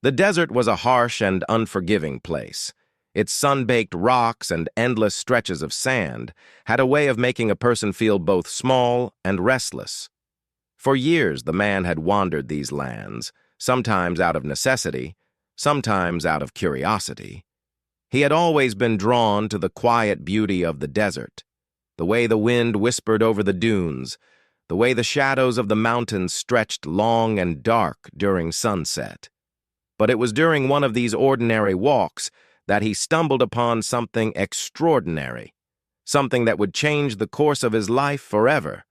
The desert was a harsh and unforgiving place. Its sun-baked rocks and endless stretches of sand had a way of making a person feel both small and restless. For years, the man had wandered these lands, sometimes out of necessity, sometimes out of curiosity. He had always been drawn to the quiet beauty of the desert, the way the wind whispered over the dunes, the way the shadows of the mountains stretched long and dark during sunset. But it was during one of these ordinary walks that he stumbled upon something extraordinary, something that would change the course of his life forever.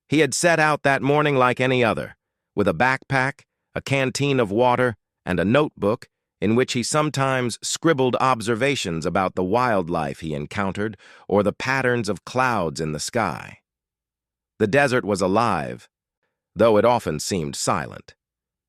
He had set out that morning like any other, with a backpack, a canteen of water, and a notebook in which he sometimes scribbled observations about the wildlife he encountered or the patterns of clouds in the sky. The desert was alive, though it often seemed silent.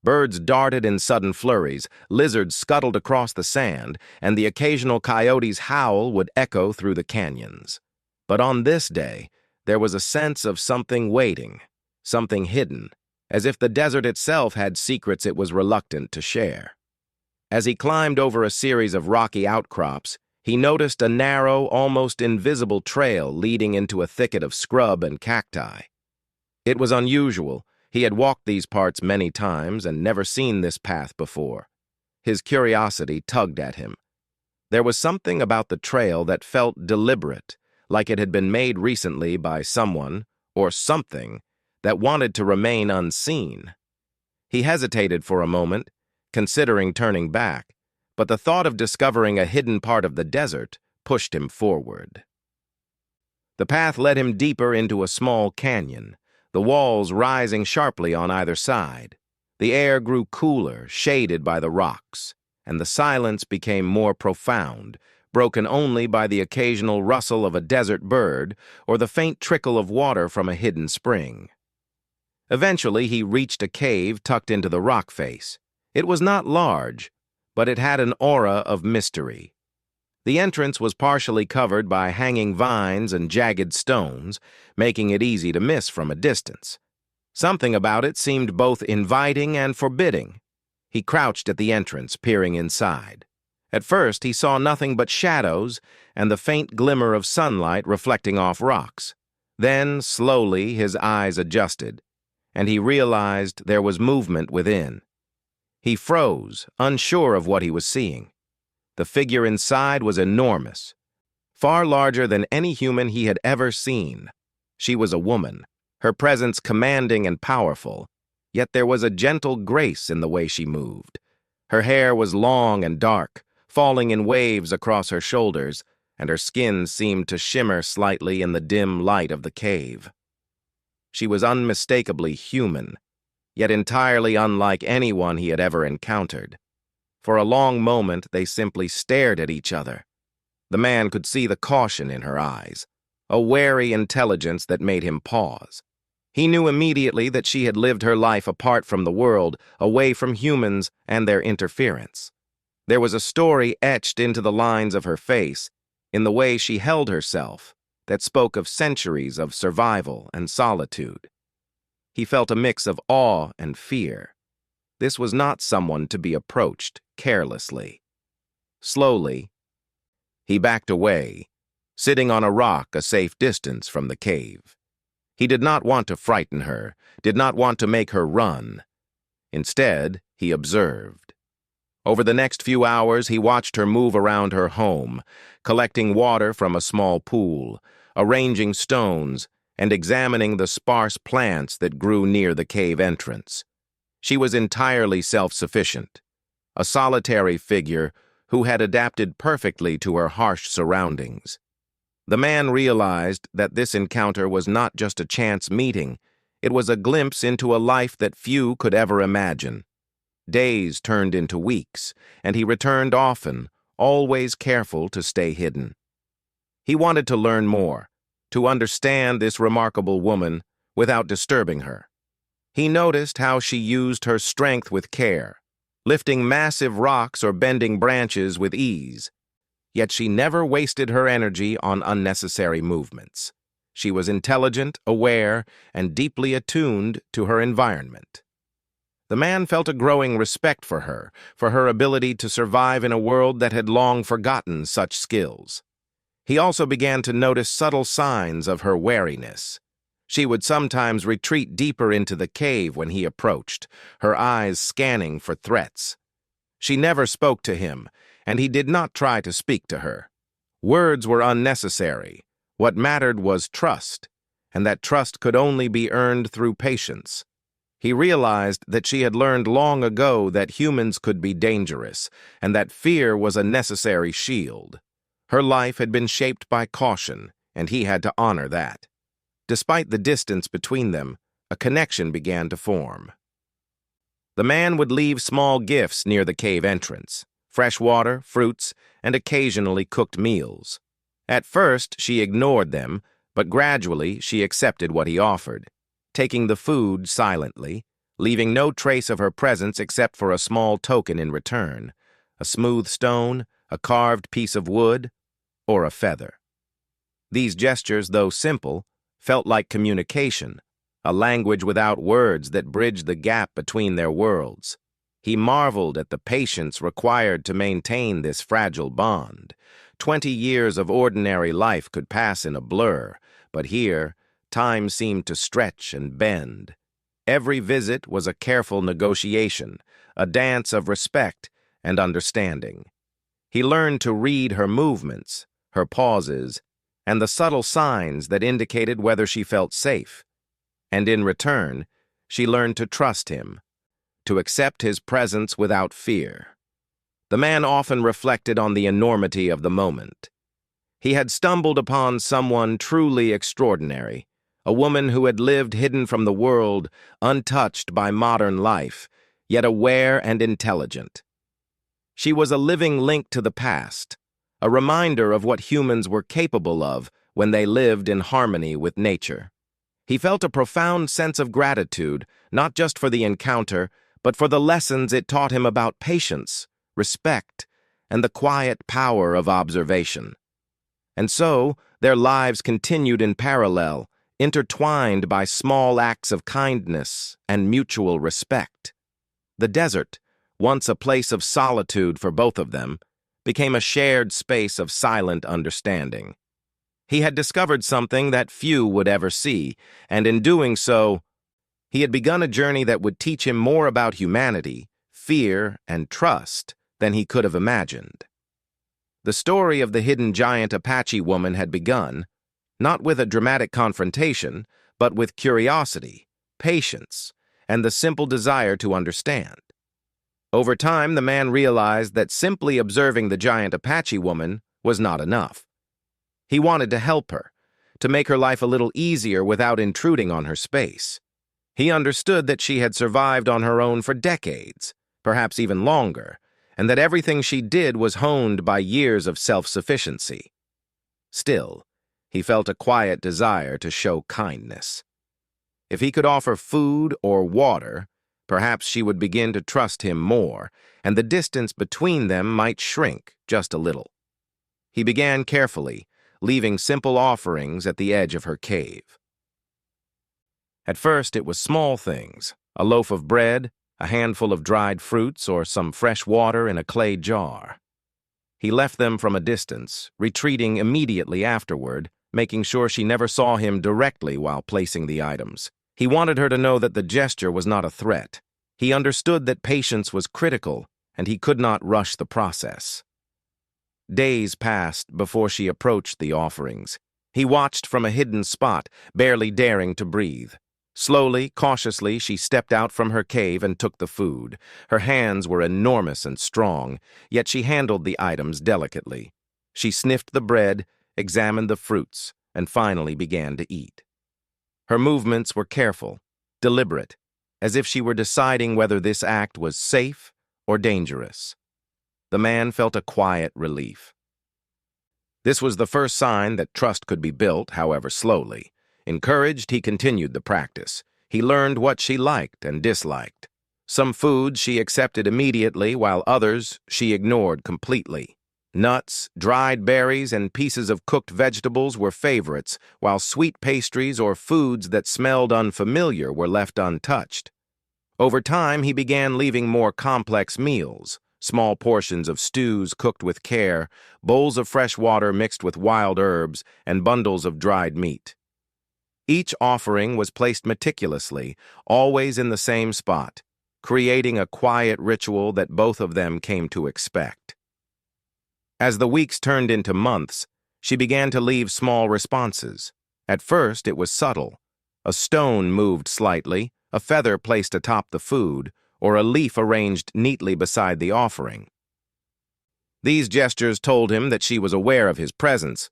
Birds darted in sudden flurries, lizards scuttled across the sand, and the occasional coyote's howl would echo through the canyons. But on this day, there was a sense of something waiting, something hidden, as if the desert itself had secrets it was reluctant to share. As he climbed over a series of rocky outcrops, he noticed a narrow, almost invisible trail leading into a thicket of scrub and cacti. It was unusual. He had walked these parts many times and never seen this path before. His curiosity tugged at him. There was something about the trail that felt deliberate, like it had been made recently by someone, or something, that wanted to remain unseen. He hesitated for a moment, considering turning back, but the thought of discovering a hidden part of the desert pushed him forward. The path led him deeper into a small canyon, the walls rising sharply on either side. The air grew cooler, shaded by the rocks, and the silence became more profound, broken only by the occasional rustle of a desert bird or the faint trickle of water from a hidden spring. Eventually, he reached a cave tucked into the rock face. It was not large, but it had an aura of mystery. The entrance was partially covered by hanging vines and jagged stones, making it easy to miss from a distance. Something about it seemed both inviting and forbidding. He crouched at the entrance, peering inside. At first, he saw nothing but shadows and the faint glimmer of sunlight reflecting off rocks. Then, slowly, his eyes adjusted, and he realized there was movement within. He froze, unsure of what he was seeing. The figure inside was enormous, far larger than any human he had ever seen. She was a woman, her presence commanding and powerful, yet there was a gentle grace in the way she moved. Her hair was long and dark, falling in waves across her shoulders, and her skin seemed to shimmer slightly in the dim light of the cave. She was unmistakably human, yet entirely unlike anyone he had ever encountered. For a long moment, they simply stared at each other. The man could see the caution in her eyes, a wary intelligence that made him pause. He knew immediately that she had lived her life apart from the world, away from humans and their interference. There was a story etched into the lines of her face, in the way she held herself, that spoke of centuries of survival and solitude. He felt a mix of awe and fear. This was not someone to be approached carelessly. Slowly, he backed away, sitting on a rock a safe distance from the cave. He did not want to frighten her, did not want to make her run. Instead, he observed. Over the next few hours, he watched her move around her home, collecting water from a small pool, arranging stones, and examining the sparse plants that grew near the cave entrance. She was entirely self-sufficient, a solitary figure who had adapted perfectly to her harsh surroundings. The man realized that this encounter was not just a chance meeting, it was a glimpse into a life that few could ever imagine. Days turned into weeks, and he returned often, always careful to stay hidden. He wanted to learn more, to understand this remarkable woman without disturbing her. He noticed how she used her strength with care, lifting massive rocks or bending branches with ease. Yet she never wasted her energy on unnecessary movements. She was intelligent, aware, and deeply attuned to her environment. The man felt a growing respect for her ability to survive in a world that had long forgotten such skills. He also began to notice subtle signs of her wariness. She would sometimes retreat deeper into the cave when he approached, her eyes scanning for threats. She never spoke to him, and he did not try to speak to her. Words were unnecessary. What mattered was trust, and that trust could only be earned through patience. He realized that she had learned long ago that humans could be dangerous, and that fear was a necessary shield. Her life had been shaped by caution, and he had to honor that. Despite the distance between them, a connection began to form. The man would leave small gifts near the cave entrance: fresh water, fruits, and occasionally cooked meals. At first, she ignored them, but gradually she accepted what he offered, taking the food silently, leaving no trace of her presence except for a small token in return: a smooth stone, a carved piece of wood, or a feather. These gestures, though simple, felt like communication, a language without words that bridged the gap between their worlds. He marveled at the patience required to maintain this fragile bond. 20 years of ordinary life could pass in a blur, but here, time seemed to stretch and bend. Every visit was a careful negotiation, a dance of respect and understanding. He learned to read her movements, her pauses, and the subtle signs that indicated whether she felt safe. And in return, she learned to trust him, to accept his presence without fear. The man often reflected on the enormity of the moment. He had stumbled upon someone truly extraordinary, a woman who had lived hidden from the world, untouched by modern life, yet aware and intelligent. She was a living link to the past, a reminder of what humans were capable of when they lived in harmony with nature. He felt a profound sense of gratitude, not just for the encounter, but for the lessons it taught him about patience, respect, and the quiet power of observation. And so, their lives continued in parallel, intertwined by small acts of kindness and mutual respect. The desert, once a place of solitude for both of them, became a shared space of silent understanding. He had discovered something that few would ever see, and in doing so, he had begun a journey that would teach him more about humanity, fear, and trust than he could have imagined. The story of the hidden giant Apache woman had begun, not with a dramatic confrontation, but with curiosity, patience, and the simple desire to understand. Over time, the man realized that simply observing the giant Apache woman was not enough. He wanted to help her, to make her life a little easier without intruding on her space. He understood that she had survived on her own for decades, perhaps even longer, and that everything she did was honed by years of self-sufficiency. Still, he felt a quiet desire to show kindness. If he could offer food or water, perhaps she would begin to trust him more, and the distance between them might shrink just a little. He began carefully, leaving simple offerings at the edge of her cave. At first, it was small things: a loaf of bread, a handful of dried fruits, or some fresh water in a clay jar. He left them from a distance, retreating immediately afterward, making sure she never saw him directly while placing the items. He wanted her to know that the gesture was not a threat. He understood that patience was critical, and he could not rush the process. Days passed before she approached the offerings. He watched from a hidden spot, barely daring to breathe. Slowly, cautiously, she stepped out from her cave and took the food. Her hands were enormous and strong, yet she handled the items delicately. She sniffed the bread, examined the fruits, and finally began to eat. Her movements were careful, deliberate, as if she were deciding whether this act was safe or dangerous. The man felt a quiet relief. This was the first sign that trust could be built, however slowly. Encouraged, he continued the practice. He learned what she liked and disliked. Some foods she accepted immediately, while others she ignored completely. Nuts, dried berries, and pieces of cooked vegetables were favorites, while sweet pastries or foods that smelled unfamiliar were left untouched. Over time, he began leaving more complex meals, small portions of stews cooked with care, bowls of fresh water mixed with wild herbs, and bundles of dried meat. Each offering was placed meticulously, always in the same spot, creating a quiet ritual that both of them came to expect. As the weeks turned into months, she began to leave small responses. At first, it was subtle. A stone moved slightly, a feather placed atop the food, or a leaf arranged neatly beside the offering. These gestures told him that she was aware of his presence,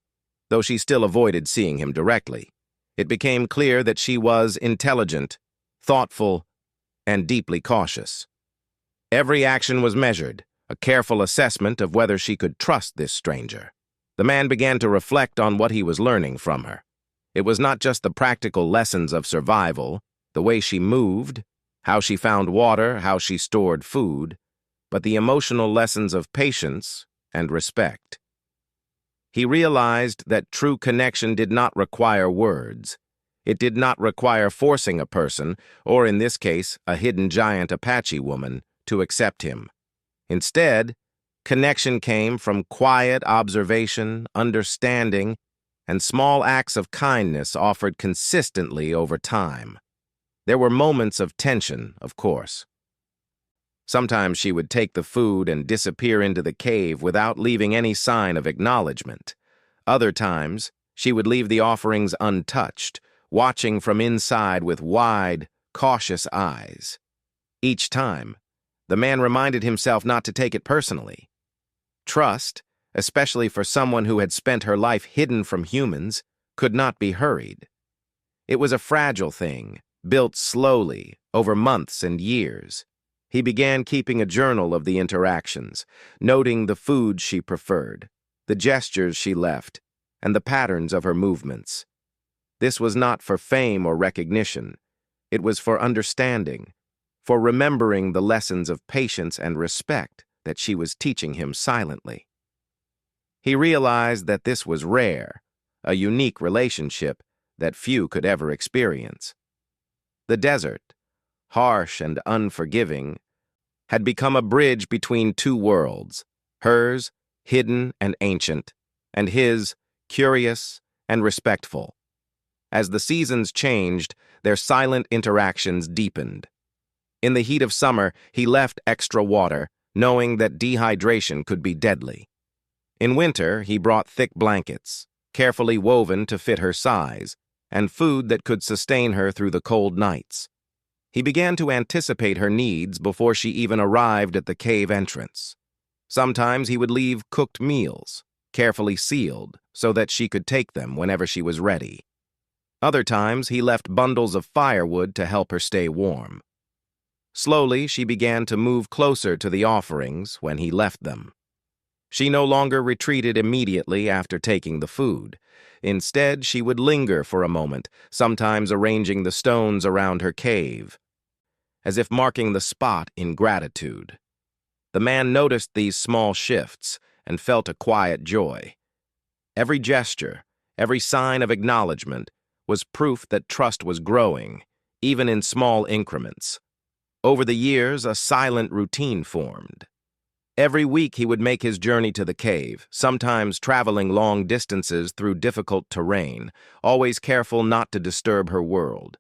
though she still avoided seeing him directly. It became clear that she was intelligent, thoughtful, and deeply cautious. Every action was measured, a careful assessment of whether she could trust this stranger. The man began to reflect on what he was learning from her. It was not just the practical lessons of survival, the way she moved, how she found water, how she stored food, but the emotional lessons of patience and respect. He realized that true connection did not require words. It did not require forcing a person, or in this case, a hidden giant Apache woman, to accept him. Instead, connection came from quiet observation, understanding, and small acts of kindness offered consistently over time. There were moments of tension, of course. Sometimes she would take the food and disappear into the cave without leaving any sign of acknowledgement. Other times, she would leave the offerings untouched, watching from inside with wide, cautious eyes. Each time, the man reminded himself not to take it personally. Trust, especially for someone who had spent her life hidden from humans, could not be hurried. It was a fragile thing, built slowly, over months and years. He began keeping a journal of the interactions, noting the food she preferred, the gestures she left, and the patterns of her movements. This was not for fame or recognition. It was for understanding, for remembering the lessons of patience and respect that she was teaching him silently. He realized that this was rare, a unique relationship that few could ever experience. The desert, harsh and unforgiving, had become a bridge between two worlds, hers, hidden and ancient, and his, curious and respectful. As the seasons changed, their silent interactions deepened. In the heat of summer, he left extra water, knowing that dehydration could be deadly. In winter, he brought thick blankets, carefully woven to fit her size, and food that could sustain her through the cold nights. He began to anticipate her needs before she even arrived at the cave entrance. Sometimes he would leave cooked meals, carefully sealed, so that she could take them whenever she was ready. Other times, he left bundles of firewood to help her stay warm. Slowly, she began to move closer to the offerings when he left them. She no longer retreated immediately after taking the food. Instead, she would linger for a moment, sometimes arranging the stones around her cave, as if marking the spot in gratitude. The man noticed these small shifts and felt a quiet joy. Every gesture, every sign of acknowledgement, was proof that trust was growing, even in small increments. Over the years, a silent routine formed. Every week he would make his journey to the cave, sometimes traveling long distances through difficult terrain, always careful not to disturb her world.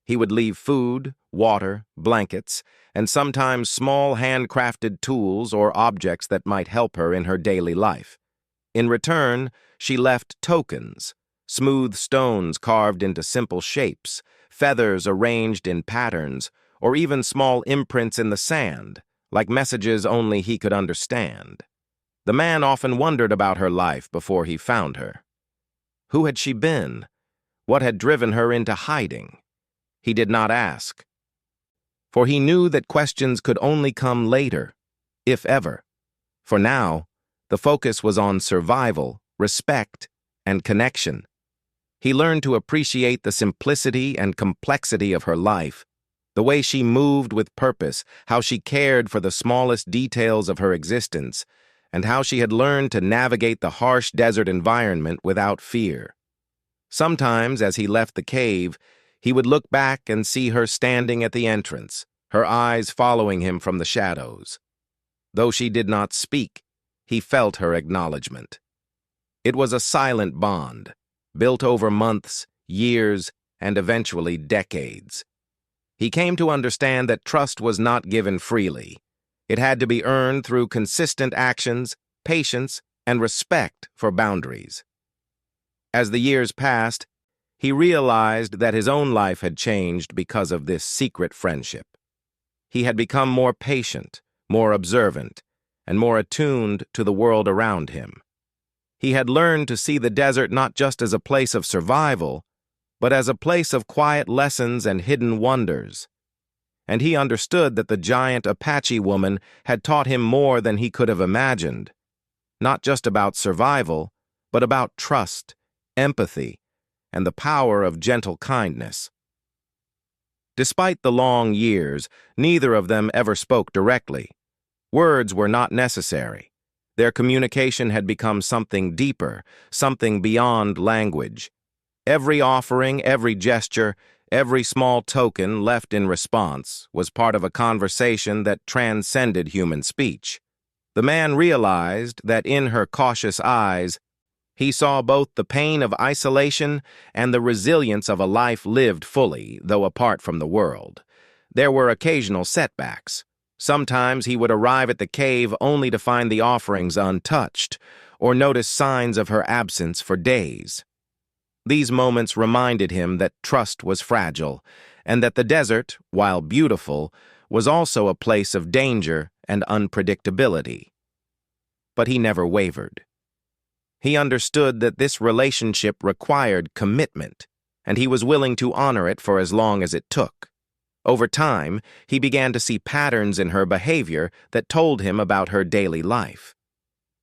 He would leave food, water, blankets, and sometimes small handcrafted tools or objects that might help her in her daily life. In return, she left tokens, smooth stones carved into simple shapes, feathers arranged in patterns, or even small imprints in the sand, like messages only he could understand. The man often wondered about her life before he found her. Who had she been? What had driven her into hiding? He did not ask, for he knew that questions could only come later, if ever. For now, the focus was on survival, respect, and connection. He learned to appreciate the simplicity and complexity of her life, the way she moved with purpose, how she cared for the smallest details of her existence, and how she had learned to navigate the harsh desert environment without fear. Sometimes, as he left the cave, he would look back and see her standing at the entrance, her eyes following him from the shadows. Though she did not speak, he felt her acknowledgement. It was a silent bond, built over months, years, and eventually decades. He came to understand that trust was not given freely. It had to be earned through consistent actions, patience, and respect for boundaries. As the years passed, he realized that his own life had changed because of this secret friendship. He had become more patient, more observant, and more attuned to the world around him. He had learned to see the desert not just as a place of survival, but as a place of quiet lessons and hidden wonders. And he understood that the giant Apache woman had taught him more than he could have imagined, not just about survival, but about trust, empathy, and the power of gentle kindness. Despite the long years, neither of them ever spoke directly. Words were not necessary. Their communication had become something deeper, something beyond language. Every offering, every gesture, every small token left in response was part of a conversation that transcended human speech. The man realized that in her cautious eyes, he saw both the pain of isolation and the resilience of a life lived fully, though apart from the world. There were occasional setbacks. Sometimes he would arrive at the cave only to find the offerings untouched, or notice signs of her absence for days. These moments reminded him that trust was fragile, and that the desert, while beautiful, was also a place of danger and unpredictability. But he never wavered. He understood that this relationship required commitment, and he was willing to honor it for as long as it took. Over time, he began to see patterns in her behavior that told him about her daily life.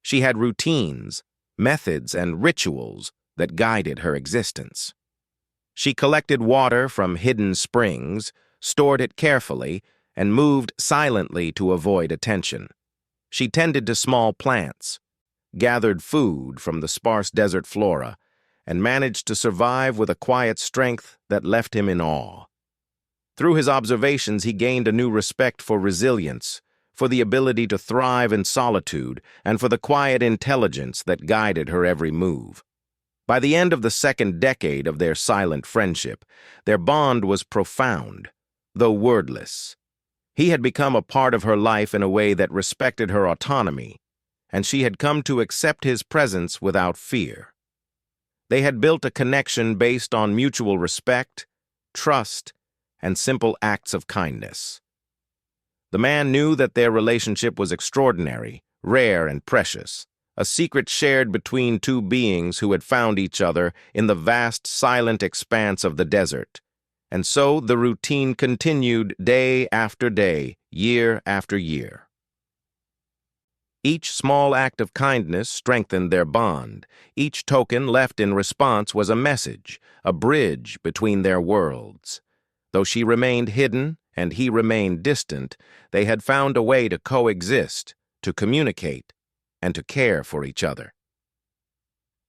She had routines, methods, and rituals that guided her existence. She collected water from hidden springs, stored it carefully, and moved silently to avoid attention. She tended to small plants, gathered food from the sparse desert flora, and managed to survive with a quiet strength that left him in awe. Through his observations, he gained a new respect for resilience, for the ability to thrive in solitude, and for the quiet intelligence that guided her every move. By the end of the second decade of their silent friendship, their bond was profound, though wordless. He had become a part of her life in a way that respected her autonomy, and she had come to accept his presence without fear. They had built a connection based on mutual respect, trust, and simple acts of kindness. The man knew that their relationship was extraordinary, rare, and precious, a secret shared between two beings who had found each other in the vast, silent expanse of the desert. And so the routine continued day after day, year after year. Each small act of kindness strengthened their bond. Each token left in response was a message, a bridge between their worlds. Though she remained hidden and he remained distant, they had found a way to coexist, to communicate, and to care for each other.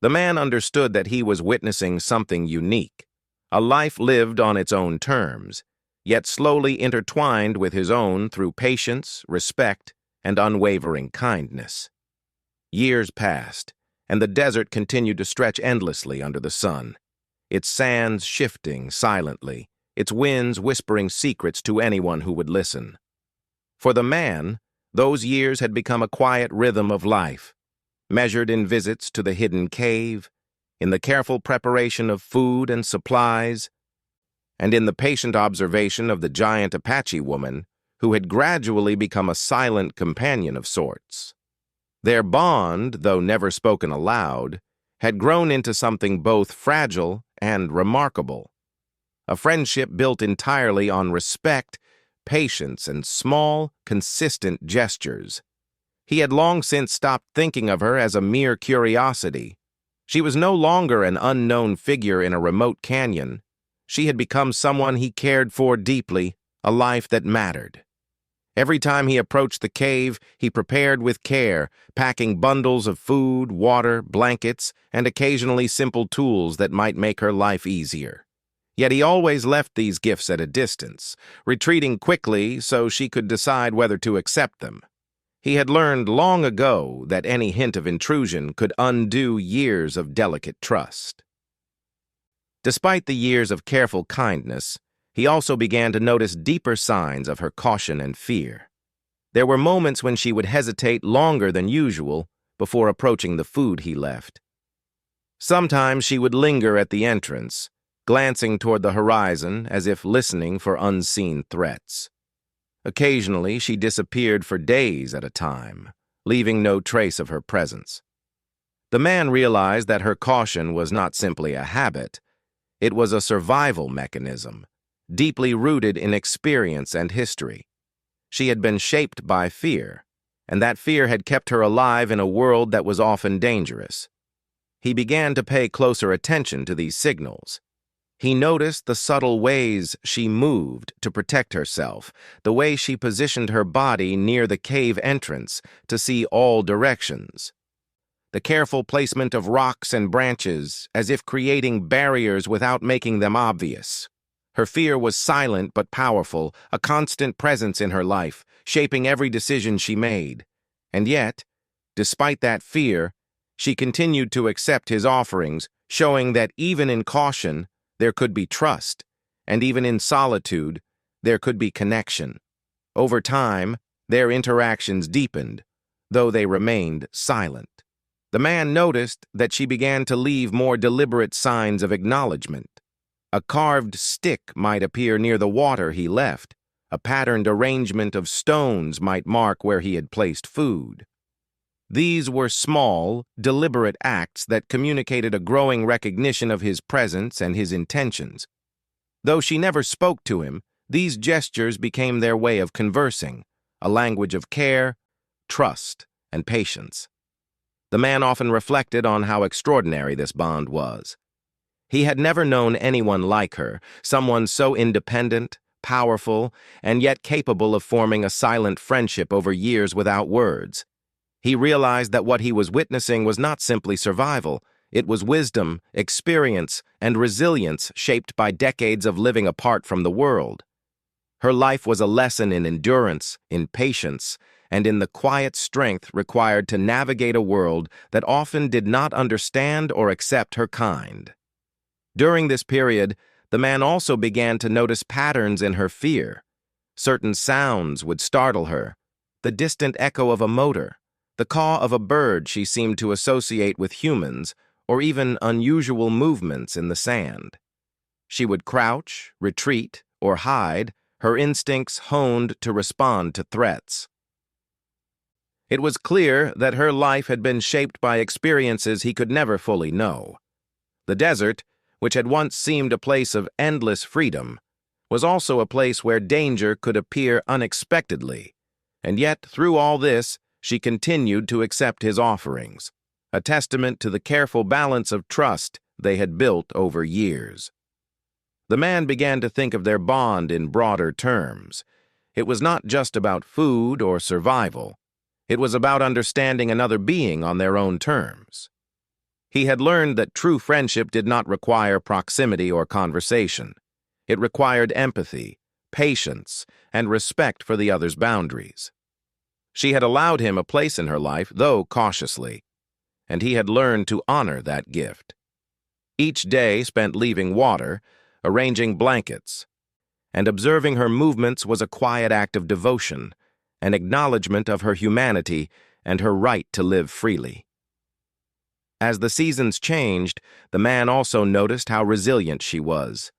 The man understood that he was witnessing something unique, a life lived on its own terms, yet slowly intertwined with his own through patience, respect, and unwavering kindness. Years passed, and the desert continued to stretch endlessly under the sun, its sands shifting silently, its winds whispering secrets to anyone who would listen. For the man, those years had become a quiet rhythm of life, measured in visits to the hidden cave, in the careful preparation of food and supplies, and in the patient observation of the giant Apache woman, who had gradually become a silent companion of sorts. Their bond, though never spoken aloud, had grown into something both fragile and remarkable. A friendship built entirely on respect, patience, and small, consistent gestures. He had long since stopped thinking of her as a mere curiosity. She was no longer an unknown figure in a remote canyon. She had become someone he cared for deeply, a life that mattered. Every time he approached the cave, he prepared with care, packing bundles of food, water, blankets, and occasionally simple tools that might make her life easier. Yet he always left these gifts at a distance, retreating quickly so she could decide whether to accept them. He had learned long ago that any hint of intrusion could undo years of delicate trust. Despite the years of careful kindness, he also began to notice deeper signs of her caution and fear. There were moments when she would hesitate longer than usual before approaching the food he left. Sometimes she would linger at the entrance, glancing toward the horizon as if listening for unseen threats. Occasionally, she disappeared for days at a time, leaving no trace of her presence. The man realized that her caution was not simply a habit, it was a survival mechanism, deeply rooted in experience and history. She had been shaped by fear, and that fear had kept her alive in a world that was often dangerous. He began to pay closer attention to these signals. He noticed the subtle ways she moved to protect herself, the way she positioned her body near the cave entrance to see all directions. The careful placement of rocks and branches, as if creating barriers without making them obvious. Her fear was silent but powerful, a constant presence in her life, shaping every decision she made. And yet, despite that fear, she continued to accept his offerings, showing that even in caution, there could be trust, and even in solitude, there could be connection. Over time, their interactions deepened, though they remained silent. The man noticed that she began to leave more deliberate signs of acknowledgement. A carved stick might appear near the water he left. A patterned arrangement of stones might mark where he had placed food. These were small, deliberate acts that communicated a growing recognition of his presence and his intentions. Though she never spoke to him, these gestures became their way of conversing, a language of care, trust, and patience. The man often reflected on how extraordinary this bond was. He had never known anyone like her, someone so independent, powerful, and yet capable of forming a silent friendship over years without words. He realized that what he was witnessing was not simply survival, it was wisdom, experience, and resilience shaped by decades of living apart from the world. Her life was a lesson in endurance, in patience, and in the quiet strength required to navigate a world that often did not understand or accept her kind. During this period, the man also began to notice patterns in her fear. Certain sounds would startle her, the distant echo of a motor, the caw of a bird she seemed to associate with humans, or even unusual movements in the sand. She would crouch, retreat, or hide, her instincts honed to respond to threats. It was clear that her life had been shaped by experiences he could never fully know. The desert, which had once seemed a place of endless freedom, was also a place where danger could appear unexpectedly, and yet through all this, she continued to accept his offerings, a testament to the careful balance of trust they had built over years. The man began to think of their bond in broader terms. It was not just about food or survival. It was about understanding another being on their own terms. He had learned that true friendship did not require proximity or conversation. It required empathy, patience, and respect for the other's boundaries. She had allowed him a place in her life, though cautiously, and he had learned to honor that gift. Each day spent leaving water, arranging blankets, and observing her movements was a quiet act of devotion, an acknowledgement of her humanity and her right to live freely. As the seasons changed, the man also noticed how resilient she was.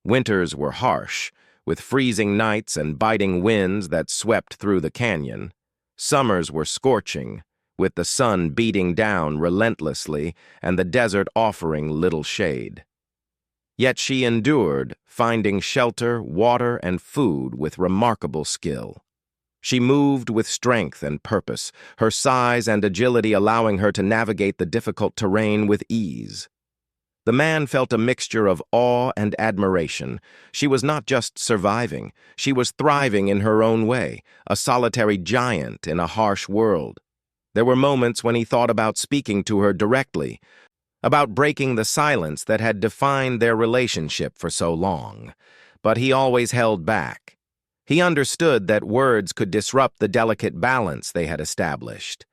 Winters were harsh, with freezing nights and biting winds that swept through the canyon. Summers were scorching, with the sun beating down relentlessly and the desert offering little shade. Yet she endured, finding shelter, water, and food with remarkable skill. She moved with strength and purpose, her size and agility allowing her to navigate the difficult terrain with ease. The man felt a mixture of awe and admiration. She was not just surviving, she was thriving in her own way, a solitary giant in a harsh world. There were moments when he thought about speaking to her directly, about breaking the silence that had defined their relationship for so long. But he always held back. He understood that words could disrupt the delicate balance they had established.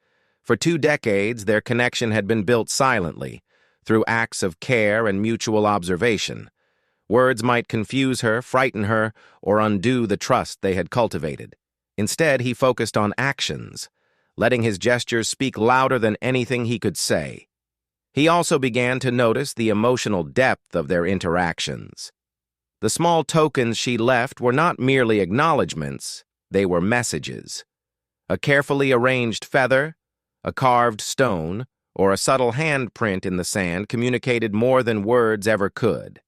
For 2 decades, their connection had been built silently, through acts of care and mutual observation. Words might confuse her, frighten her, or undo the trust they had cultivated. Instead, he focused on actions, letting his gestures speak louder than anything he could say. He also began to notice the emotional depth of their interactions. The small tokens she left were not merely acknowledgments, they were messages. A carefully arranged feather, a carved stone, or a subtle handprint in the sand communicated more than words ever could.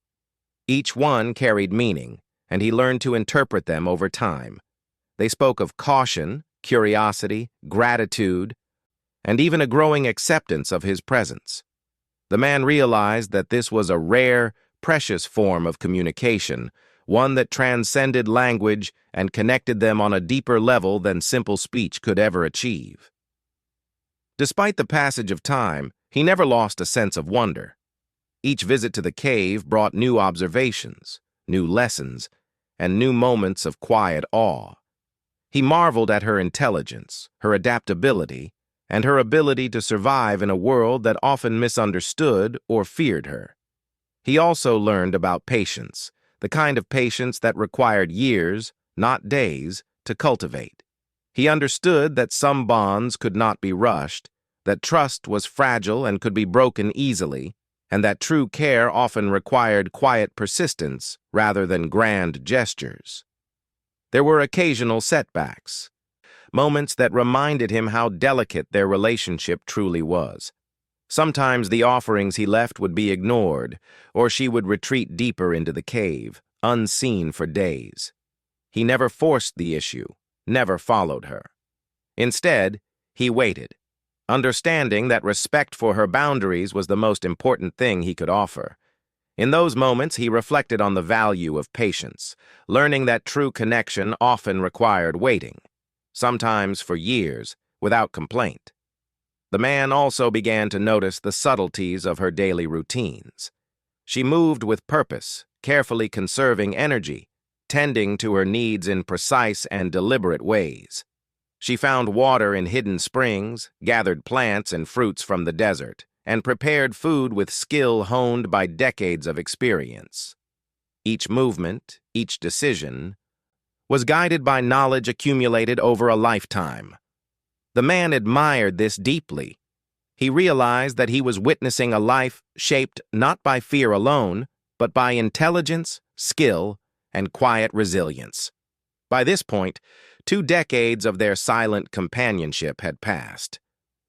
Each one carried meaning, and he learned to interpret them over time. They spoke of caution, curiosity, gratitude, and even a growing acceptance of his presence. The man realized that this was a rare, precious form of communication, one that transcended language and connected them on a deeper level than simple speech could ever achieve. Despite the passage of time, he never lost a sense of wonder. Each visit to the cave brought new observations, new lessons, and new moments of quiet awe. He marveled at her intelligence, her adaptability, and her ability to survive in a world that often misunderstood or feared her. He also learned about patience, the kind of patience that required years, not days, to cultivate. He understood that some bonds could not be rushed, that trust was fragile and could be broken easily, and that true care often required quiet persistence rather than grand gestures. There were occasional setbacks, moments that reminded him how delicate their relationship truly was. Sometimes the offerings he left would be ignored, or she would retreat deeper into the cave, unseen for days. He never forced the issue, never followed her. Instead, he waited, understanding that respect for her boundaries was the most important thing he could offer. In those moments, he reflected on the value of patience, learning that true connection often required waiting, sometimes for years, without complaint. The man also began to notice the subtleties of her daily routines. She moved with purpose, carefully conserving energy, tending to her needs in precise and deliberate ways. She found water in hidden springs, gathered plants and fruits from the desert, and prepared food with skill honed by decades of experience. Each movement, each decision, was guided by knowledge accumulated over a lifetime. The man admired this deeply. He realized that he was witnessing a life shaped not by fear alone, but by intelligence, skill, and quiet resilience. By this point, 2 decades of their silent companionship had passed.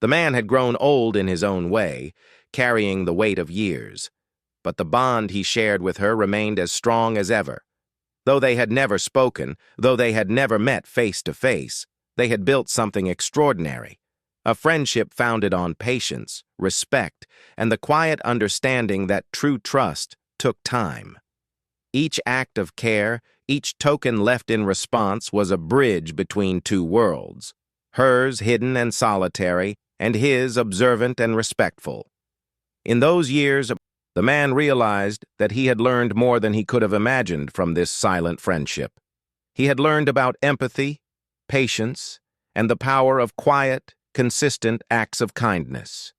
The man had grown old in his own way, carrying the weight of years, but the bond he shared with her remained as strong as ever. Though they had never spoken, though they had never met face to face, they had built something extraordinary, a friendship founded on patience, respect, and the quiet understanding that true trust took time. Each act of care, each token left in response was a bridge between 2 worlds, hers hidden and solitary, and his observant and respectful. In those years, the man realized that he had learned more than he could have imagined from this silent friendship. He had learned about empathy, patience, and the power of quiet, consistent acts of kindness.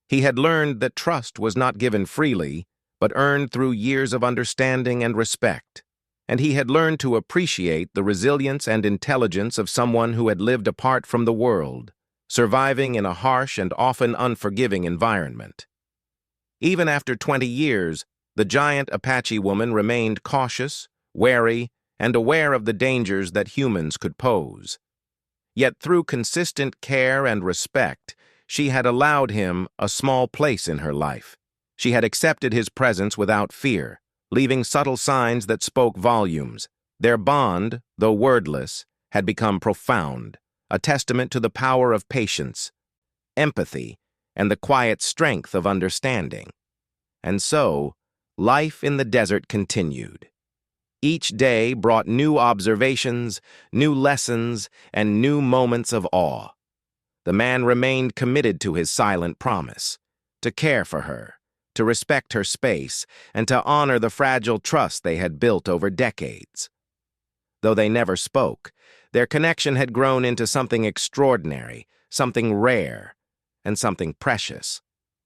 He had learned that trust was not given freely, but earned through years of understanding and respect. And he had learned to appreciate the resilience and intelligence of someone who had lived apart from the world, surviving in a harsh and often unforgiving environment. Even after 20 years, the giant Apache woman remained cautious, wary, and aware of the dangers that humans could pose. Yet through consistent care and respect, she had allowed him a small place in her life. She had accepted his presence without fear, leaving subtle signs that spoke volumes. Their bond, though wordless, had become profound, a testament to the power of patience, empathy, and the quiet strength of understanding. And so, life in the desert continued. Each day brought new observations, new lessons, and new moments of awe. The man remained committed to his silent promise, to care for her, to respect her space, and to honor the fragile trust they had built over decades. Though they never spoke, their connection had grown into something extraordinary, something rare, and something precious.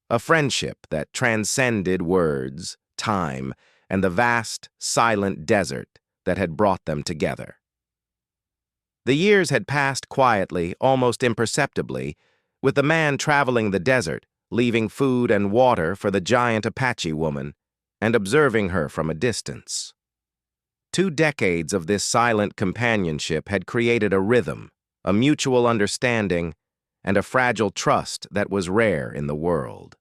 A friendship that transcended words, time, and the vast, silent desert that had brought them together. The years had passed quietly, almost imperceptibly, with the man traveling the desert, leaving food and water for the giant Apache woman, and observing her from a distance. 2 decades of this silent companionship had created a rhythm, a mutual understanding, and a fragile trust that was rare in the world.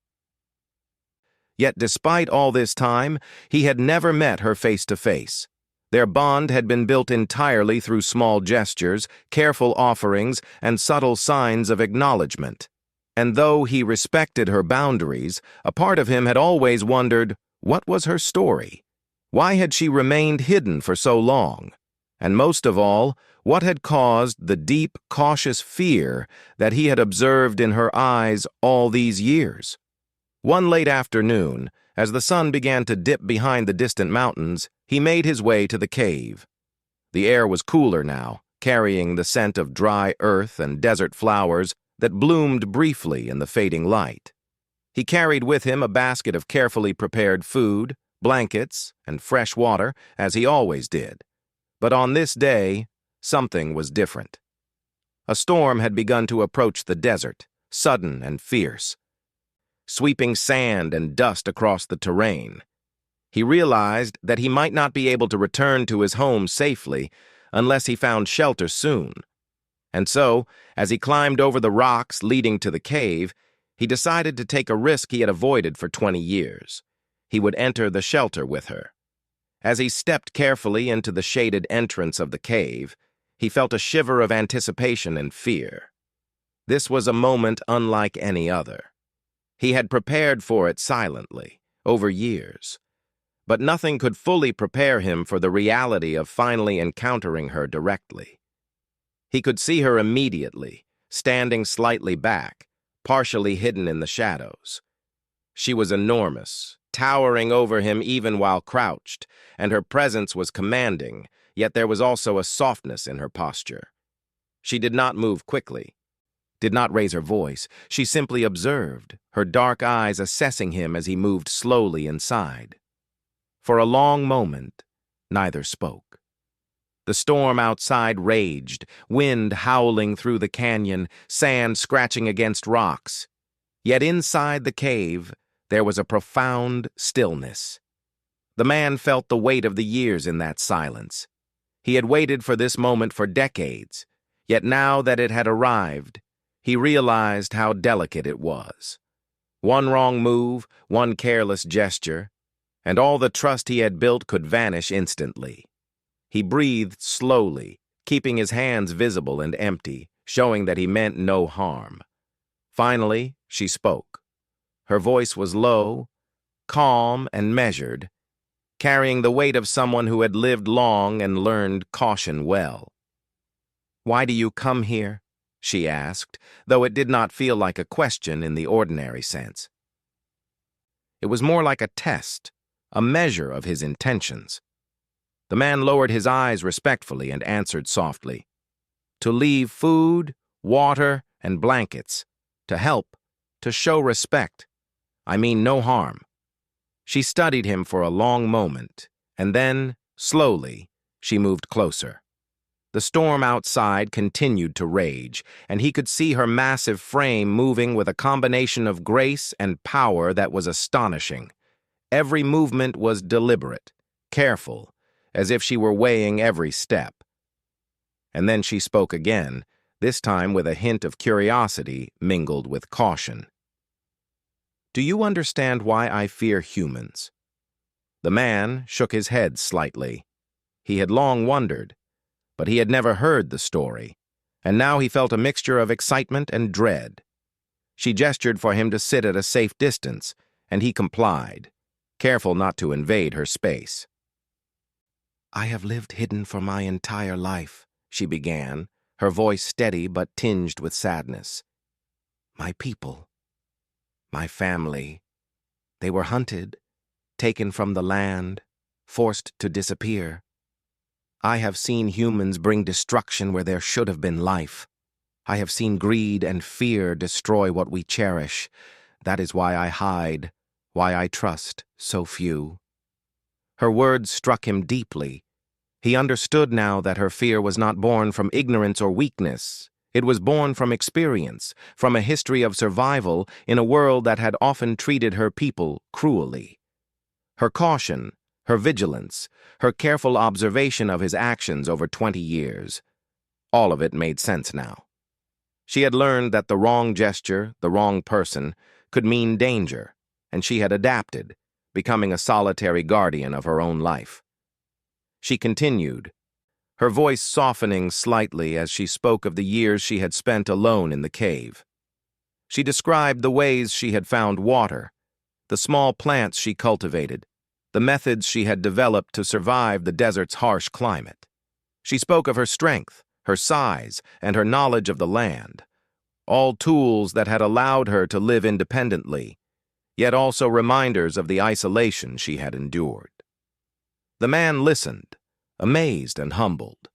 Yet despite all this time, he had never met her face to face. Their bond had been built entirely through small gestures, careful offerings, and subtle signs of acknowledgement. And though he respected her boundaries, a part of him had always wondered, what was her story? Why had she remained hidden for so long? And most of all, what had caused the deep, cautious fear that he had observed in her eyes all these years? One late afternoon, as the sun began to dip behind the distant mountains, he made his way to the cave. The air was cooler now, carrying the scent of dry earth and desert flowers that bloomed briefly in the fading light. He carried with him a basket of carefully prepared food, blankets, and fresh water, as he always did. But on this day, something was different. A storm had begun to approach the desert, sudden and fierce, sweeping sand and dust across the terrain. He realized that he might not be able to return to his home safely unless he found shelter soon. And so, as he climbed over the rocks leading to the cave, he decided to take a risk he had avoided for 20 years. He would enter the shelter with her. As he stepped carefully into the shaded entrance of the cave, he felt a shiver of anticipation and fear. This was a moment unlike any other. He had prepared for it silently, over years. But nothing could fully prepare him for the reality of finally encountering her directly. He could see her immediately, standing slightly back, partially hidden in the shadows. She was enormous, towering over him even while crouched, and her presence was commanding, yet there was also a softness in her posture. She did not move quickly, did not raise her voice. She simply observed, her dark eyes assessing him as he moved slowly inside. For a long moment, neither spoke. The storm outside raged, wind howling through the canyon, sand scratching against rocks. Yet inside the cave, there was a profound stillness. The man felt the weight of the years in that silence. He had waited for this moment for decades, yet now that it had arrived, he realized how delicate it was. One wrong move, one careless gesture, and all the trust he had built could vanish instantly. He breathed slowly, keeping his hands visible and empty, showing that he meant no harm. Finally, she spoke. Her voice was low, calm, and measured, carrying the weight of someone who had lived long and learned caution well. "Why do you come here?" she asked, though it did not feel like a question in the ordinary sense. It was more like a test, a measure of his intentions. The man lowered his eyes respectfully and answered softly, "To leave food, water, and blankets, to help, to show respect. I mean no harm." She studied him for a long moment, and then, slowly, she moved closer. The storm outside continued to rage, and he could see her massive frame moving with a combination of grace and power that was astonishing. Every movement was deliberate, careful, as if she were weighing every step. And then she spoke again, this time with a hint of curiosity mingled with caution. "Do you understand why I fear humans?" The man shook his head slightly. He had long wondered, but he had never heard the story, and now he felt a mixture of excitement and dread. She gestured for him to sit at a safe distance, and he complied, careful not to invade her space. "I have lived hidden for my entire life," she began, her voice steady but tinged with sadness. "My people, my family, They were hunted, taken from the land, forced to disappear. I have seen humans bring destruction where there should have been life. I have seen greed and fear destroy what we cherish. That is why I hide, why I trust so few. Her words struck him deeply. He understood now that her fear was not born from ignorance or weakness. It was born from experience, from a history of survival in a world that had often treated her people cruelly. Her caution, her vigilance, her careful observation of his actions over 20 years, all of it made sense now. She had learned that the wrong gesture, the wrong person, could mean danger, and she had adapted, becoming a solitary guardian of her own life. She continued, her voice softening slightly as she spoke of the years she had spent alone in the cave. She described the ways she had found water, the small plants she cultivated, the methods she had developed to survive the desert's harsh climate. She spoke of her strength, her size, and her knowledge of the land, all tools that had allowed her to live independently, yet also reminders of the isolation she had endured. The man listened, amazed and humbled.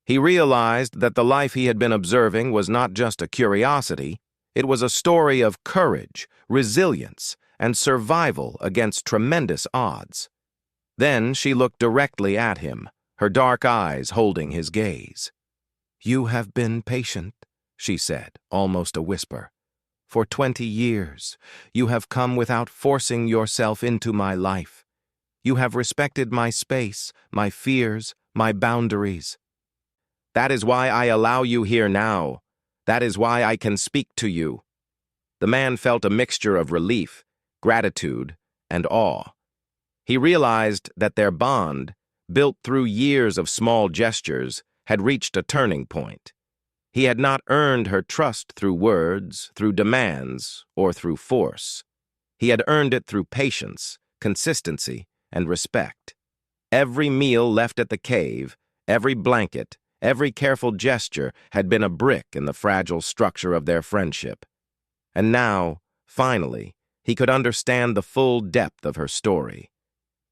He realized that the life he had been observing was not just a curiosity, it was a story of courage, resilience, and survival against tremendous odds. Then she looked directly at him, her dark eyes holding his gaze. "You have been patient," she said, almost a whisper. "For 20 years, you have come without forcing yourself into my life. You have respected my space, my fears, my boundaries. That is why I allow you here now. That is why I can speak to you." The man felt a mixture of relief, gratitude, and awe. He realized that their bond, built through years of small gestures, had reached a turning point. He had not earned her trust through words, through demands, or through force. He had earned it through patience, consistency, and respect. Every meal left at the cave, every blanket, every careful gesture had been a brick in the fragile structure of their friendship. And now, finally, he could understand the full depth of her story.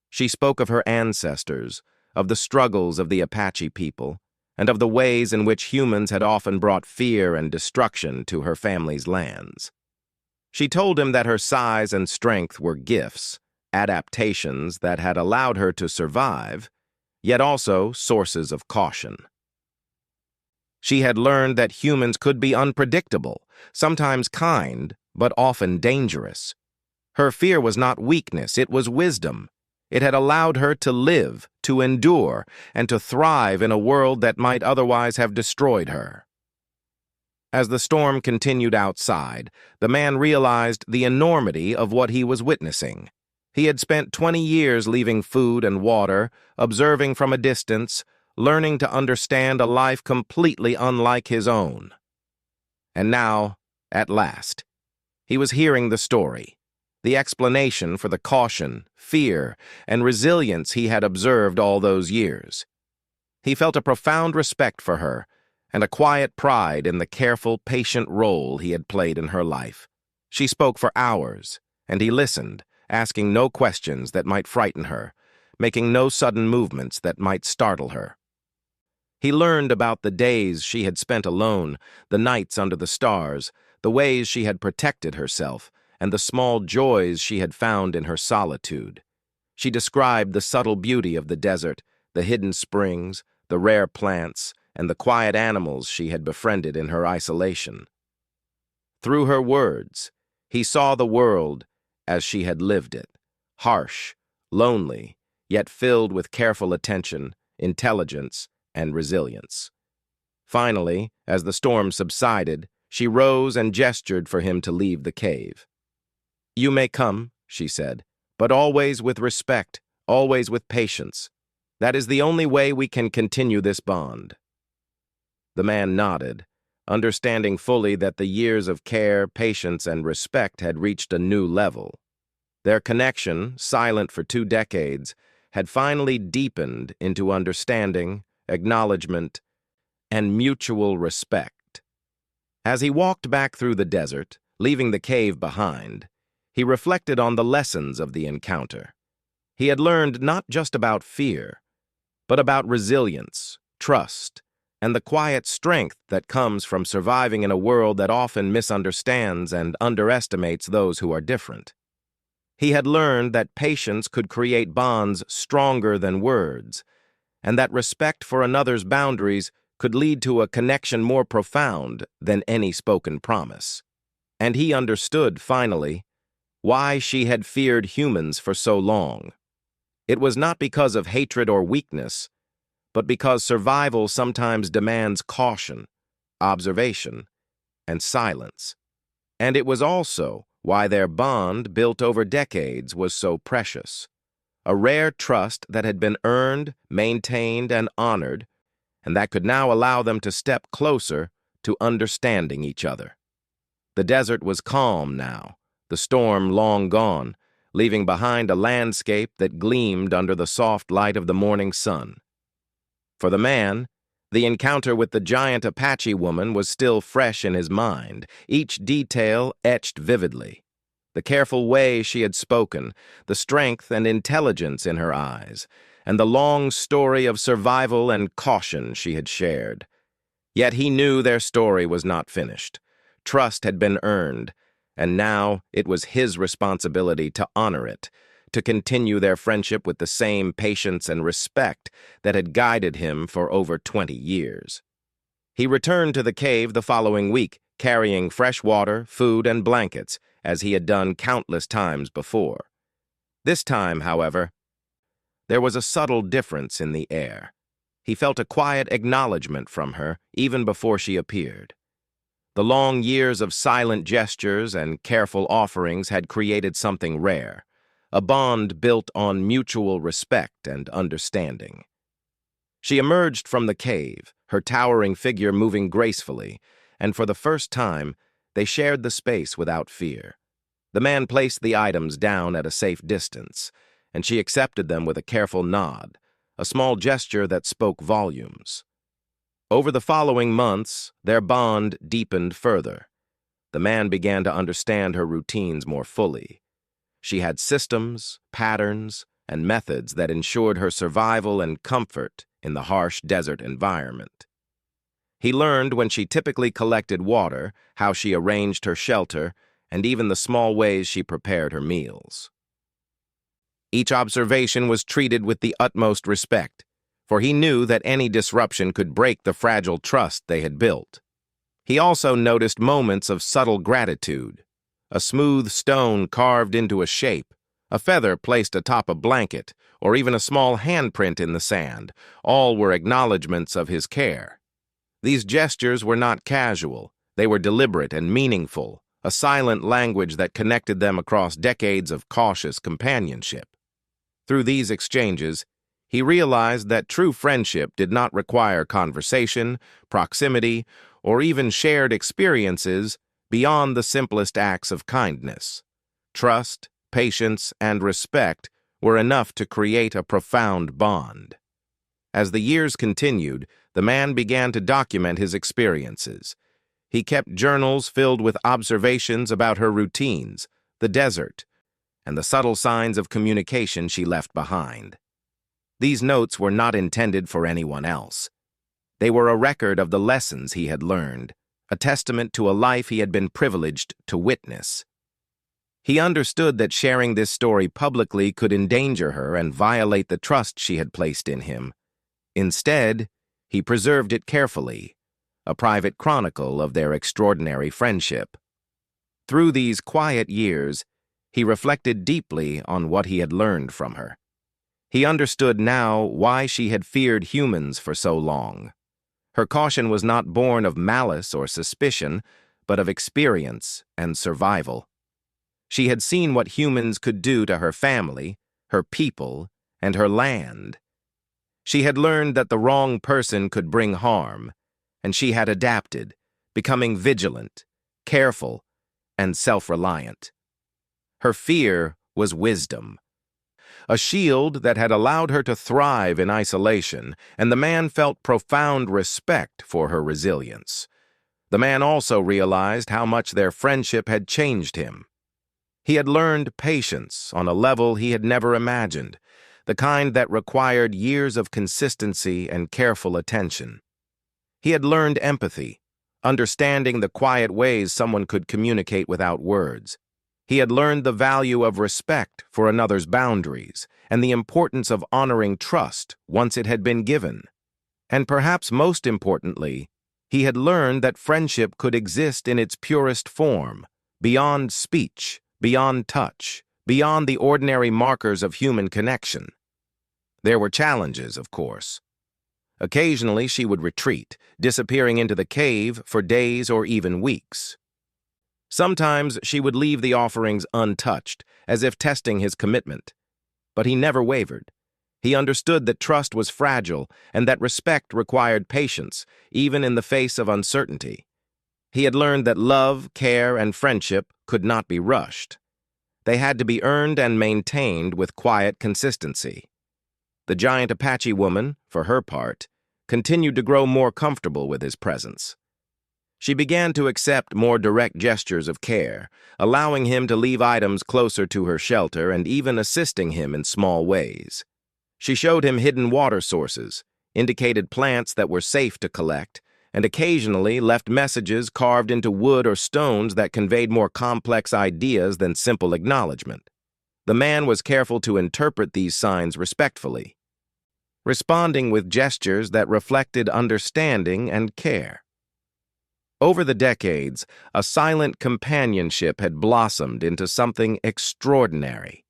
She spoke of her ancestors, of the struggles of the Apache people, and of the ways in which humans had often brought fear and destruction to her family's lands. She told him that her size and strength were gifts, adaptations that had allowed her to survive, yet also sources of caution. She had learned that humans could be unpredictable, sometimes kind, but often dangerous. Her fear was not weakness, it was wisdom. It had allowed her to live, to endure, and to thrive in a world that might otherwise have destroyed her. As the storm continued outside, the man realized the enormity of what he was witnessing. He had spent 20 years leaving food and water, observing from a distance, learning to understand a life completely unlike his own. And now, at last, he was hearing the story, the explanation for the caution, fear, and resilience he had observed all those years. He felt a profound respect for her and a quiet pride in the careful, patient role he had played in her life. She spoke for hours, and he listened, asking no questions that might frighten her, making no sudden movements that might startle her. He learned about the days she had spent alone, the nights under the stars, the ways she had protected herself, and the small joys she had found in her solitude. She described the subtle beauty of the desert, the hidden springs, the rare plants, and the quiet animals she had befriended in her isolation. Through her words, he saw the world as she had lived it, harsh, lonely, yet filled with careful attention, intelligence, and resilience. Finally, as the storm subsided, she rose and gestured for him to leave the cave. "You may come," she said, "but always with respect, always with patience. That is the only way we can continue this bond." The man nodded, understanding fully that the years of care, patience, and respect had reached a new level. Their connection, silent for 2 decades, had finally deepened into understanding, acknowledgement, and mutual respect. As he walked back through the desert, leaving the cave behind, He reflected on the lessons of the encounter. He had learned not just about fear, but about resilience, trust, and the quiet strength that comes from surviving in a world that often misunderstands and underestimates those who are different. He had learned that patience could create bonds stronger than words, and that respect for another's boundaries could lead to a connection more profound than any spoken promise. And he understood, finally, why she had feared humans for so long. It was not because of hatred or weakness, but because survival sometimes demands caution, observation, and silence. And it was also why their bond, built over decades, was so precious. A rare trust that had been earned, maintained, and honored, and that could now allow them to step closer to understanding each other. The desert was calm now, the storm long gone, leaving behind a landscape that gleamed under the soft light of the morning sun. For the man, the encounter with the giant Apache woman was still fresh in his mind, each detail etched vividly. The careful way she had spoken, the strength and intelligence in her eyes, and the long story of survival and caution she had shared. Yet he knew their story was not finished. Trust had been earned, and now it was his responsibility to honor it, to continue their friendship with the same patience and respect that had guided him for over 20 years. He returned to the cave the following week, carrying fresh water, food, and blankets, as he had done countless times before. This time, however, there was a subtle difference in the air. He felt a quiet acknowledgement from her even before she appeared. The long years of silent gestures and careful offerings had created something rare, a bond built on mutual respect and understanding. She emerged from the cave, her towering figure moving gracefully, and for the first time, they shared the space without fear. The man placed the items down at a safe distance, and she accepted them with a careful nod, a small gesture that spoke volumes. Over the following months, their bond deepened further. The man began to understand her routines more fully. She had systems, patterns, and methods that ensured her survival and comfort in the harsh desert environment. He learned when she typically collected water, how she arranged her shelter, and even the small ways she prepared her meals. Each observation was treated with the utmost respect, for he knew that any disruption could break the fragile trust they had built. He also noticed moments of subtle gratitude, a smooth stone carved into a shape, a feather placed atop a blanket, or even a small handprint in the sand. All were acknowledgments of his care. These gestures were not casual. They were deliberate and meaningful, a silent language that connected them across decades of cautious companionship. Through these exchanges, he realized that true friendship did not require conversation, proximity, or even shared experiences beyond the simplest acts of kindness. Trust, patience, and respect were enough to create a profound bond. As the years continued, the man began to document his experiences. He kept journals filled with observations about her routines, the desert, and the subtle signs of communication she left behind. These notes were not intended for anyone else. They were a record of the lessons he had learned, a testament to a life he had been privileged to witness. He understood that sharing this story publicly could endanger her and violate the trust she had placed in him. Instead, he preserved it carefully, a private chronicle of their extraordinary friendship. Through these quiet years, he reflected deeply on what he had learned from her. He understood now why she had feared humans for so long. Her caution was not born of malice or suspicion, but of experience and survival. She had seen what humans could do to her family, her people, and her land. She had learned that the wrong person could bring harm, and she had adapted, becoming vigilant, careful, and self-reliant. Her fear was wisdom, a shield that had allowed her to thrive in isolation, and the man felt profound respect for her resilience. The man also realized how much their friendship had changed him. He had learned patience on a level he had never imagined, the kind that required years of consistency and careful attention. He had learned empathy, understanding the quiet ways someone could communicate without words. He had learned the value of respect for another's boundaries and the importance of honoring trust once it had been given. And perhaps most importantly, he had learned that friendship could exist in its purest form, beyond speech, beyond touch, beyond the ordinary markers of human connection. There were challenges, of course. Occasionally she would retreat, disappearing into the cave for days or even weeks. Sometimes she would leave the offerings untouched, as if testing his commitment. But he never wavered. He understood that trust was fragile and that respect required patience, even in the face of uncertainty. He had learned that love, care, and friendship could not be rushed. They had to be earned and maintained with quiet consistency. The giant Apache woman, for her part, continued to grow more comfortable with his presence. She began to accept more direct gestures of care, allowing him to leave items closer to her shelter and even assisting him in small ways. She showed him hidden water sources, indicated plants that were safe to collect, and occasionally left messages carved into wood or stones that conveyed more complex ideas than simple acknowledgement. The man was careful to interpret these signs respectfully, responding with gestures that reflected understanding and care. Over the decades, a silent companionship had blossomed into something extraordinary.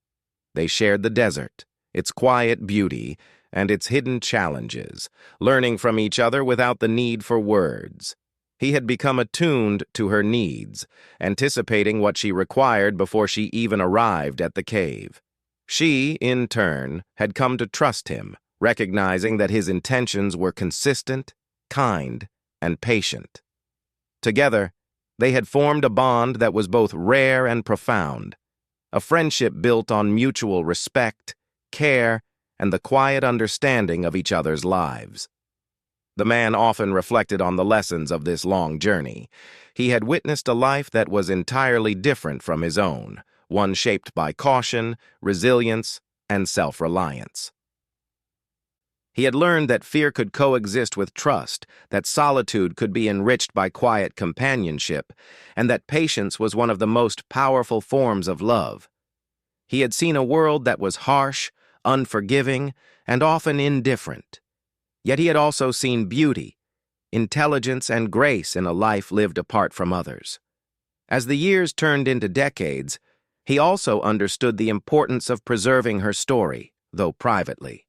They shared the desert, its quiet beauty, and its hidden challenges, learning from each other without the need for words. He had become attuned to her needs, anticipating what she required before she even arrived at the cave. She, in turn, had come to trust him, recognizing that his intentions were consistent, kind, and patient. Together, they had formed a bond that was both rare and profound, a friendship built on mutual respect, care, and the quiet understanding of each other's lives. The man often reflected on the lessons of this long journey. He had witnessed a life that was entirely different from his own, one shaped by caution, resilience, and self-reliance. He had learned that fear could coexist with trust, that solitude could be enriched by quiet companionship, and that patience was one of the most powerful forms of love. He had seen a world that was harsh, unforgiving, and often indifferent. Yet he had also seen beauty, intelligence, and grace in a life lived apart from others. As the years turned into decades, he also understood the importance of preserving her story, though privately.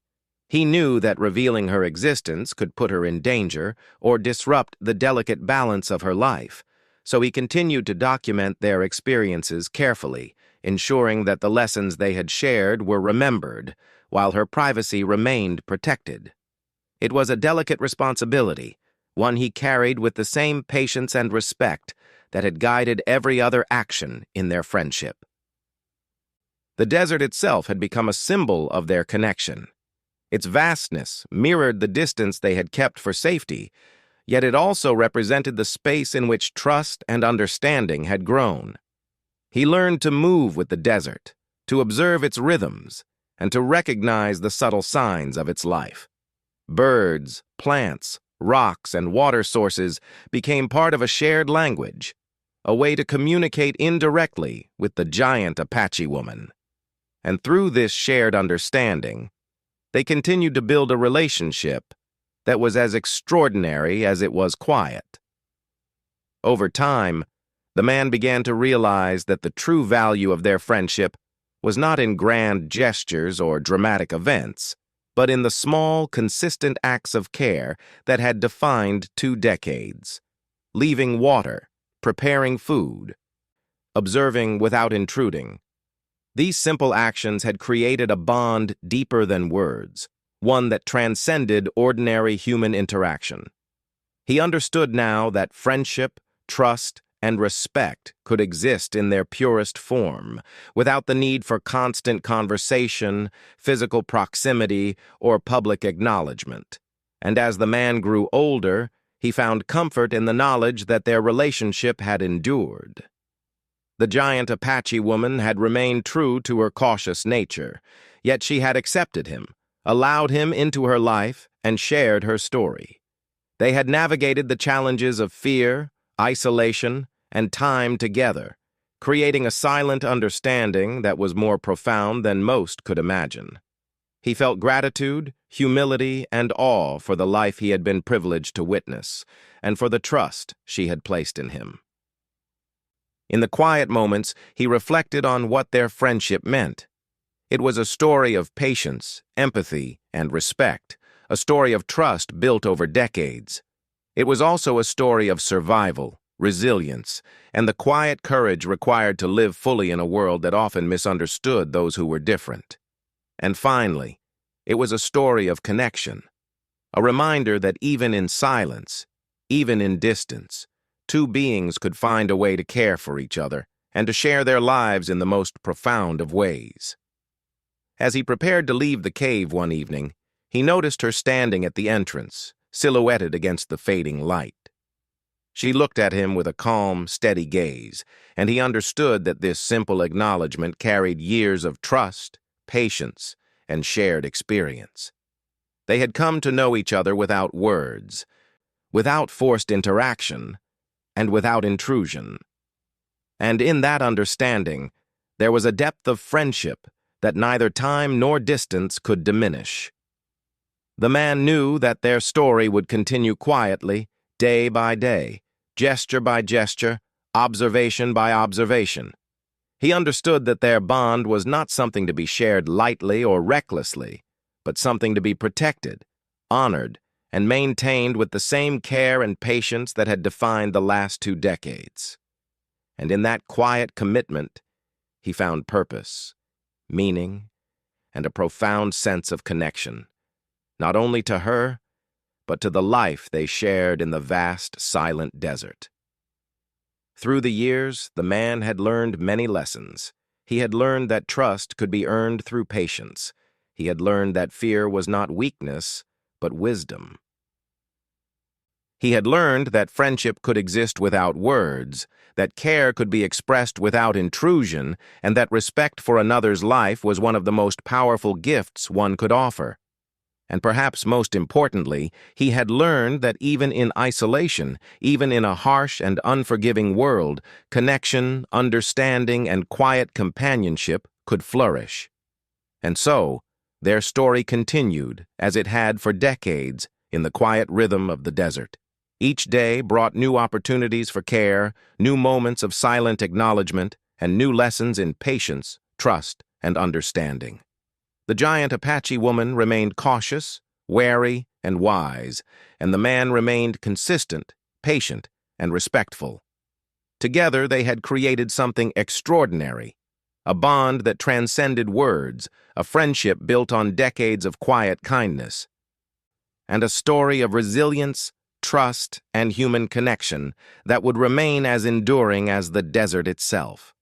He knew that revealing her existence could put her in danger or disrupt the delicate balance of her life, so he continued to document their experiences carefully, ensuring that the lessons they had shared were remembered, while her privacy remained protected. It was a delicate responsibility, one he carried with the same patience and respect that had guided every other action in their friendship. The desert itself had become a symbol of their connection. Its vastness mirrored the distance they had kept for safety, yet it also represented the space in which trust and understanding had grown. He learned to move with the desert, to observe its rhythms, and to recognize the subtle signs of its life. Birds, plants, rocks, and water sources became part of a shared language, a way to communicate indirectly with the giant Apache woman. And through this shared understanding, they continued to build a relationship that was as extraordinary as it was quiet. Over time, the man began to realize that the true value of their friendship was not in grand gestures or dramatic events, but in the small, consistent acts of care that had defined 2 decades. Leaving water, preparing food, observing without intruding. These simple actions had created a bond deeper than words, one that transcended ordinary human interaction. He understood now that friendship, trust, and respect could exist in their purest form, without the need for constant conversation, physical proximity, or public acknowledgement. And as the man grew older, he found comfort in the knowledge that their relationship had endured. The giant Apache woman had remained true to her cautious nature, yet she had accepted him, allowed him into her life, and shared her story. They had navigated the challenges of fear, isolation, and time together, creating a silent understanding that was more profound than most could imagine. He felt gratitude, humility, and awe for the life he had been privileged to witness, and for the trust she had placed in him. In the quiet moments, he reflected on what their friendship meant. It was a story of patience, empathy, and respect, a story of trust built over decades. It was also a story of survival, resilience, and the quiet courage required to live fully in a world that often misunderstood those who were different. And finally, it was a story of connection, a reminder that even in silence, even in distance, two beings could find a way to care for each other and to share their lives in the most profound of ways. As he prepared to leave the cave one evening, he noticed her standing at the entrance, silhouetted against the fading light. She looked at him with a calm, steady gaze, and he understood that this simple acknowledgement carried years of trust, patience, and shared experience. They had come to know each other without words, without forced interaction, and without intrusion. And in that understanding, there was a depth of friendship that neither time nor distance could diminish. The man knew that their story would continue quietly, day by day, gesture by gesture, observation by observation. He understood that their bond was not something to be shared lightly or recklessly, but something to be protected, honored, and maintained with the same care and patience that had defined the last 2 decades. And in that quiet commitment, he found purpose, meaning, and a profound sense of connection, not only to her, but to the life they shared in the vast, silent desert. Through the years, the man had learned many lessons. He had learned that trust could be earned through patience. He had learned that fear was not weakness, but wisdom. He had learned that friendship could exist without words, that care could be expressed without intrusion, and that respect for another's life was one of the most powerful gifts one could offer. And perhaps most importantly, he had learned that even in isolation, even in a harsh and unforgiving world, connection, understanding, and quiet companionship could flourish. And so, their story continued, as it had for decades, in the quiet rhythm of the desert. Each day brought new opportunities for care, new moments of silent acknowledgement, and new lessons in patience, trust, and understanding. The giant Apache woman remained cautious, wary, and wise, and the man remained consistent, patient, and respectful. Together they had created something extraordinary, a bond that transcended words, a friendship built on decades of quiet kindness, and a story of resilience, trust, and human connection that would remain as enduring as the desert itself.